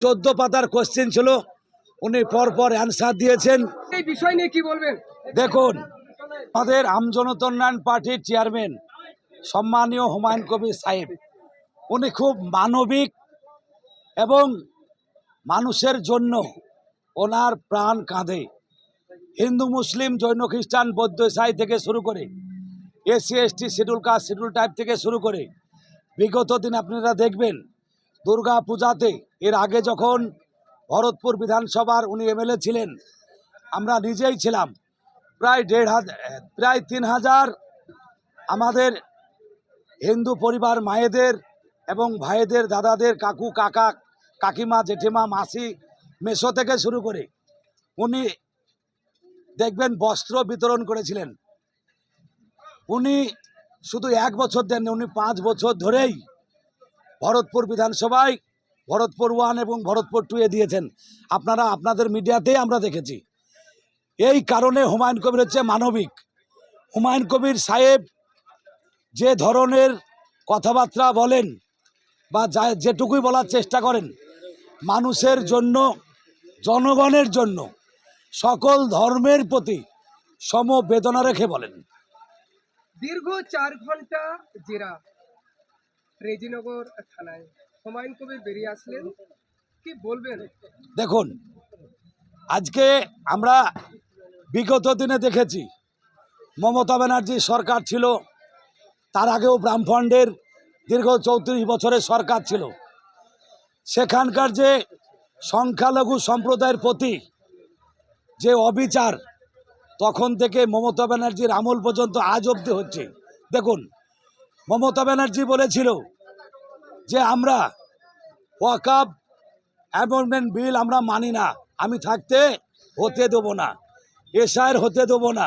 14 পাতার কোশ্চেন ছিল, উনি পরপর অ্যান্সার দিয়েছেন। এই বিষয় নিয়ে কি বলবেন? দেখুন, আমাদের আমজনতা উন্নয়ন পার্টির চেয়ারম্যান সম্মানীয় হুমায়ুন কবির সাহেব, উনি খুব মানবিক এবং মানুষের জন্য ওনার প্রাণ কাঁধে। হিন্দু মুসলিম জৈন খ্রিস্টান বৌদ্ধ ইসাই থেকে শুরু করে SC ST schedule caste schedule type থেকে শুরু করে বিগত দিন আপনারা দেখবেন দুর্গা পূজাতে, এর আগে যখন ভরতপুর বিধানসভার উনি এমএলএ ছিলেন, আমরা নিজেই ছিলাম, প্রায় 3000 আমাদের হিন্দু পরিবার মায়েদের এবং ভাইদের, দাদাদের, কাকু কাকা কাকিমা জেঠিমা মাসি মেসো থেকে শুরু করে উনি দেখবেন বস্ত্র বিতরণ করেছিলেন। উনি শুধু 1 বছর দেননি, উনি 5 বছর ধরেই ভরতপুর বিধানসভায় ভরতপুর 1 এবং ভরতপুর 2 এ দিয়েছেন। আপনারা আপনাদের মিডিয়াতেই আমরা দেখেছি। এই কারণে হুমায়ুন কবির হচ্ছে মানবিক। হুমায়ুন কবির সাহেব যে ধরনের কথাবার্তা বলেন বা যেটুকুই বলার চেষ্টা করেন, মানুষের জন্য, জনগণের জন্য, সকল ধর্মের প্রতি সমবেদনা রেখে বলেন। দীর্ঘ 4 ঘন্টা জেরা রেজিনগর থানায়, হুমায়ুন কবির বেরিয়ে আসলেন, কি বলবেন? দেখুন, আজকে আমরা বিগত দিনে দেখেছি মমতা ব্যানার্জি সরকার ছিল, তার আগেও ব্রাহ্মণদের দীর্ঘ 34 বছরের সরকার ছিল। সেখানকার যে সংখ্যালঘু সম্প্রদায়ের প্রতি যে অবিচার, তখন থেকে মমতা ব্যানার্জির আমল পর্যন্ত আজ অবধি হচ্ছে। দেখুন, মমতা ব্যানার্জি বলেছিল যে আমরা ওয়াকফ অ্যামেন্ডমেন্ট বিল আমরা মানি না, আমি থাকতে হতে দেবো না, এসআইয়ের হতে দেবো না।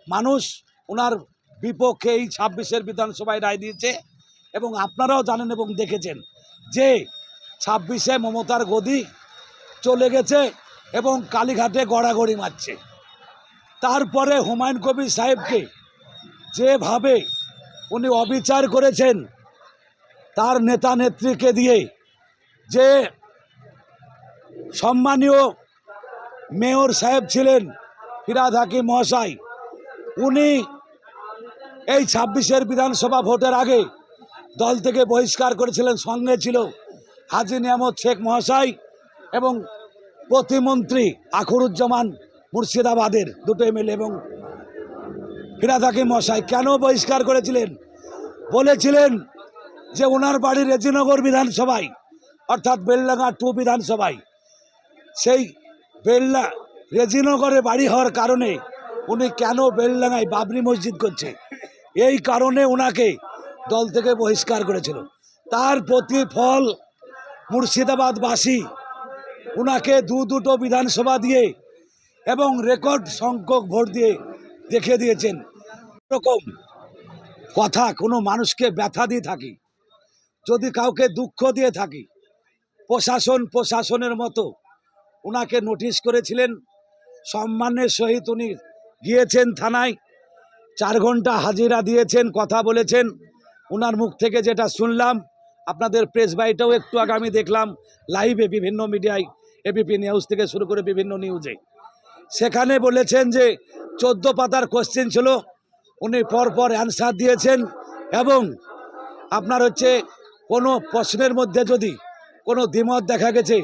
মানুষ ওনার বিপক্ষে এই 26-এর বিধানসভায় রায় দিয়েছে এবং আপনারাও জানেন এবং দেখেছেন যে 26-এ মমতার গদি চলে গেছে এবং কালীঘাটে গড়াগড়ি মারছে। তারপরে হুমায়ুন কবির সাহেবকে যেভাবে উনি অবিচার করেছেন, তার নেতা নেত্রীকে দিয়ে, যে সম্মানীয় মেয়র সাহেব ছিলেন ফিরহাদ হাকিম মহাশয়, উনি এই 26-এর বিধানসভা ভোটের আগে দল থেকে বহিষ্কার করেছিলেন। সঙ্গে ছিল হাজী নিয়ামত শেখ মহাশয় এবং প্রতিমন্ত্রী আখরুজ্জামান মুর্শিদাবাদের, দুটো এমএলএ, এবং ফিরহাদ হাকিম মহাশয়। কেন বহিষ্কার করেছিলেন? বলেছিলেন যে ওনার বাড়ি রেজিনগর বিধানসভায়, অর্থাৎ বেলডাঙ্গা 2 বিধানসভায়। সেই রেজিনগরে বাড়ি হওয়ার কারণে উনি কেন বেলডাঙ্গায় বাবরি মসজিদ করছে, এই কারণে ওনাকে দল থেকে বহিষ্কার করেছিল। তার প্রতিফল মুর্শিদাবাদবাসী ওনাকে দুটো বিধানসভা দিয়ে এবং রেকর্ড সংখ্যক ভোট দিয়ে দেখে দিয়েছেন। এরকম কথা কোনো মানুষকে ব্যথা দিয়ে থাকি, যদি কাউকে দুঃখ দিয়ে থাকি, প্রশাসনের মতো ওনাকে নোটিশ করেছিলেন। সম্মানের সহিত উনি গিয়েছেন থানায়, 4 ঘন্টা হাজিরা দিয়েছেন, কথা বলেছেন। ওনার মুখ থেকে যেটা শুনলাম, আপনাদের প্রেস বাইটাও একটু আগে আমি দেখলাম লাইভে, বিভিন্ন মিডিয়ায়, এবিপি নিউজ থেকে শুরু করে বিভিন্ন নিউজে, সেখানে বলেছেন যে 14 পাতার কোশ্চেন ছিল, উনি পরপর অ্যান্সার দিয়েছেন। এবং আপনার হচ্ছে কোনো প্রশ্নের মধ্যে যদি কোনো দ্বিমত দেখা গেছে,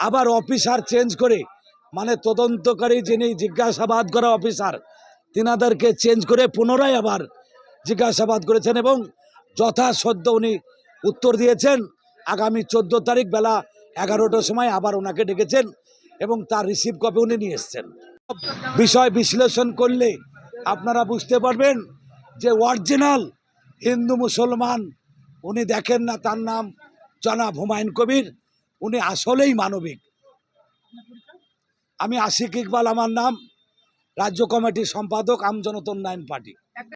আবার অফিসার চেঞ্জ করে, মানে তদন্তকারী যিনি জিজ্ঞাসাবাদ করা অফিসার, তিনাদেরকে চেঞ্জ করে পুনরায় আবার জিজ্ঞাসাবাদ করেছেন এবং যথাসত্য উনি উত্তর দিয়েছেন। আগামী 14 তারিখ বেলা 11টার সময় আবার ওনাকে ডেকেছেন এবং তার রিসিভ কপি উনি নিয়ে এসছেন। বিষয় বিশ্লেষণ করলে আপনারা বুঝতে পারবেন যে অরিজিনাল হিন্দু মুসলমান উনি দেখেন না। তার নাম জনাব হুমায়ুন কবির, উনি আসলেই মানবিক। আমি আশিক ইকবাল আমার নাম, রাজ্য কমিটির সম্পাদক, আমজনতা উন্নয়ন পার্টি।